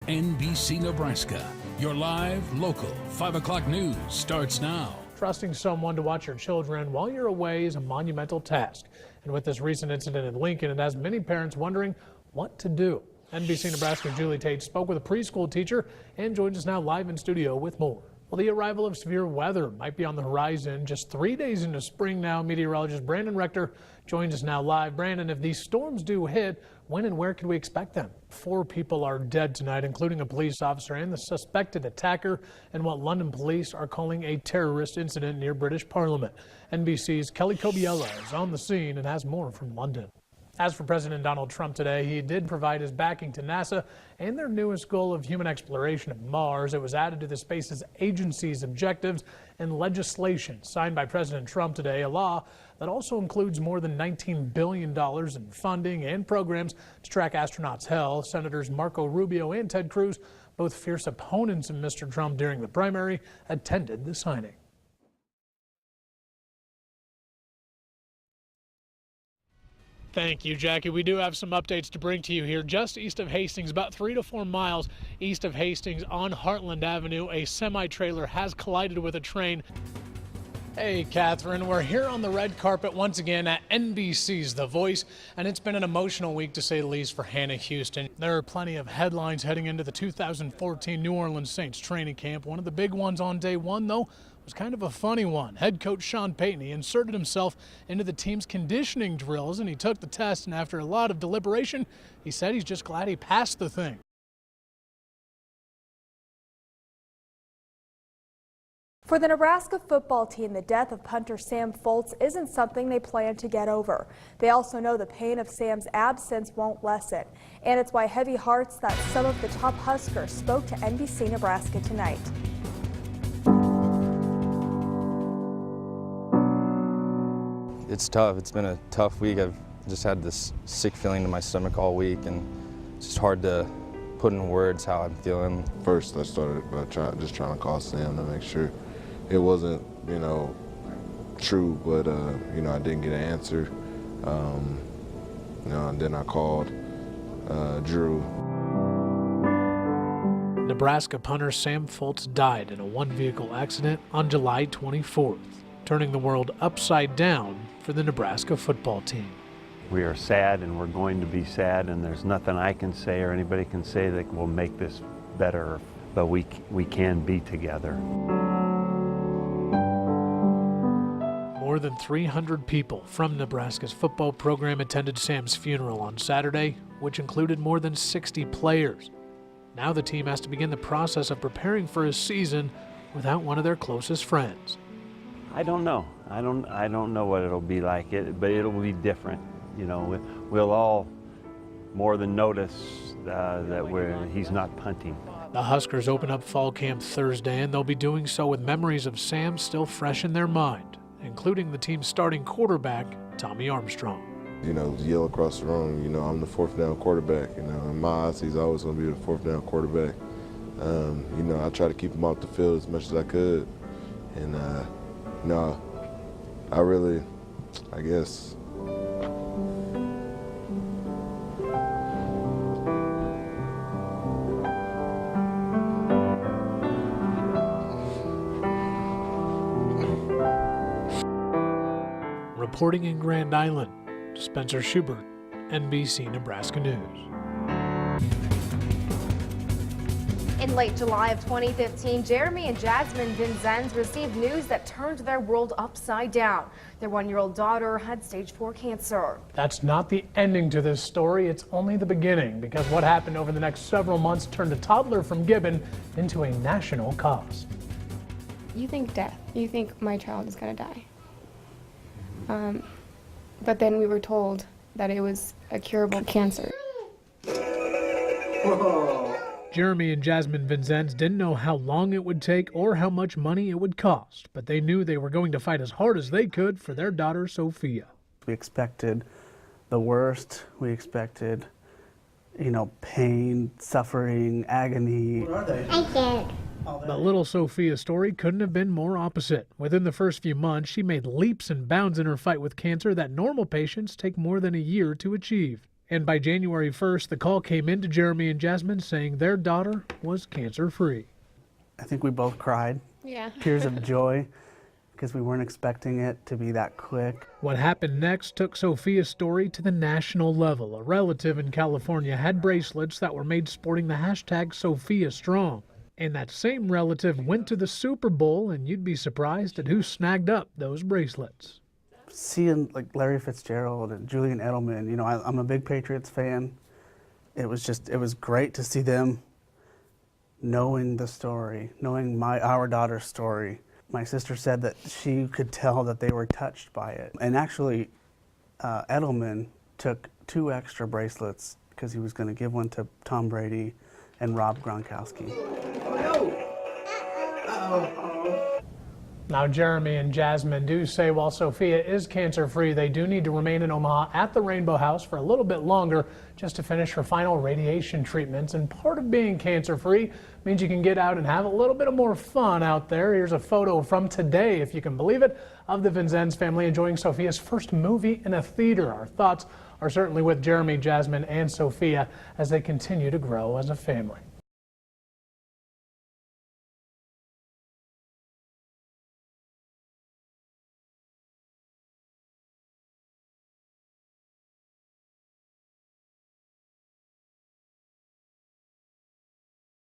NBC Nebraska. Your live, local, 5 o'clock news starts now. Trusting someone to watch your children while you're away is a monumental task. And with this recent incident in Lincoln, it has many parents wondering what to do. NBC Nebraska Julie Tate spoke with a preschool teacher and joins us now live in studio with more. Well, the arrival of severe weather might be on the horizon. Just 3 days into spring now, meteorologist Brandon Rector joins us now live. Brandon, if these storms do hit, when and where could we expect them? 4 people are dead tonight, including a police officer and the suspected attacker in what London police are calling a terrorist incident near British Parliament. NBC's Kelly Cobiella is on the scene and has more from London. As for President Donald Trump today, he did provide his backing to NASA and their newest goal of human exploration of Mars. It was added to the space agency's objectives and legislation signed by President Trump today, a law that also includes more than $19 billion in funding and programs to track astronauts' health. Senators Marco Rubio and Ted Cruz, both fierce opponents of Mr. Trump during the primary, attended the signing. Thank you, Jackie. We do have some updates to bring to you here. Just east of Hastings, about 3 to 4 miles east of Hastings on Heartland Avenue, a semi-trailer has collided with a train. Hey, Catherine, we're here on the red carpet once again at NBC's The Voice, and it's been an emotional week to say the least for Hannah Houston. There are plenty of headlines heading into the 2014 New Orleans Saints training camp. One of the big ones on day one, though, was kind of a funny one. Head coach Sean Payton, he inserted himself into the team's conditioning drills, and he took the test, and after a lot of deliberation, he said he's just glad he passed the thing. For the Nebraska football team, the death of punter Sam Foltz isn't something they plan to get over. They also know the pain of Sam's absence won't lessen, and it's why heavy hearts that some of the top Huskers spoke to NBC Nebraska tonight. It's tough. It's been a tough week. I've just had this sick feeling in my stomach all week, and it's just hard to put in words how I'm feeling. First, I started by trying to call Sam to make sure it wasn't, true, but, I didn't get an answer. And then I called Drew. Nebraska punter Sam Foltz died in a one-vehicle accident on July 24th, turning the world upside down for the Nebraska football team. We are sad, and we're going to be sad, and there's nothing I can say or anybody can say that will make this better, but we can be together. More than 300 people from Nebraska's football program attended Sam's funeral on Saturday, which included more than 60 players. Now the team has to begin the process of preparing for a season without one of their closest friends. I don't know. I don't know what it'll be like, but it'll be different. We'll all more than notice that he's not punting. The Huskers open up fall camp Thursday, and they'll be doing so with memories of Sam still fresh in their mind, including the team's starting quarterback, Tommy Armstrong. Yell across the room, I'm the 4th down quarterback. In my eyes, he's always going to be the 4th down quarterback. I try to keep him off the field as much as I could. And, I guess, Reporting in Grand Island, Spencer Schubert, NBC Nebraska News. In late July of 2015, Jeremy and Jasmine Vinzenz received news that turned their world upside down. Their 1-year-old daughter had stage 4 cancer. That's not the ending to this story. It's only the beginning, because what happened over the next several months turned a toddler from Gibbon into a national cause. You think death. You think my child is going to die. But then we were told that it was a curable cancer. Jeremy and Jasmine Vinzenz didn't know how long it would take or how much money it would cost, but they knew they were going to fight as hard as they could for their daughter, Sophia. We expected the worst. We expected, pain, suffering, agony. What are they? I can't. But little Sophia's story couldn't have been more opposite. Within the first few months, she made leaps and bounds in her fight with cancer that normal patients take more than a year to achieve. And by January 1st, the call came into Jeremy and Jasmine saying their daughter was cancer-free. I think we both cried. Yeah. Tears of joy, because we weren't expecting it to be that quick. What happened next took Sophia's story to the national level. A relative in California had bracelets that were made sporting the hashtag #SophiaStrong. And that same relative went to the Super Bowl, and you'd be surprised at who snagged up those bracelets. Seeing like Larry Fitzgerald and Julian Edelman, you know, I'm a big Patriots fan. It was great to see them knowing the story, knowing our daughter's story. My sister said that she could tell that they were touched by it. And actually, Edelman took 2 extra bracelets because he was going to give one to Tom Brady and Rob Gronkowski. Now, Jeremy and Jasmine do say while Sophia is cancer-free, they do need to remain in Omaha at the Rainbow House for a little bit longer just to finish her final radiation treatments. And part of being cancer-free means you can get out and have a little bit more fun out there. Here's a photo from today, if you can believe it, of the Vinzenz family enjoying Sophia's first movie in a theater. Our thoughts are certainly with Jeremy, Jasmine, and Sophia as they continue to grow as a family.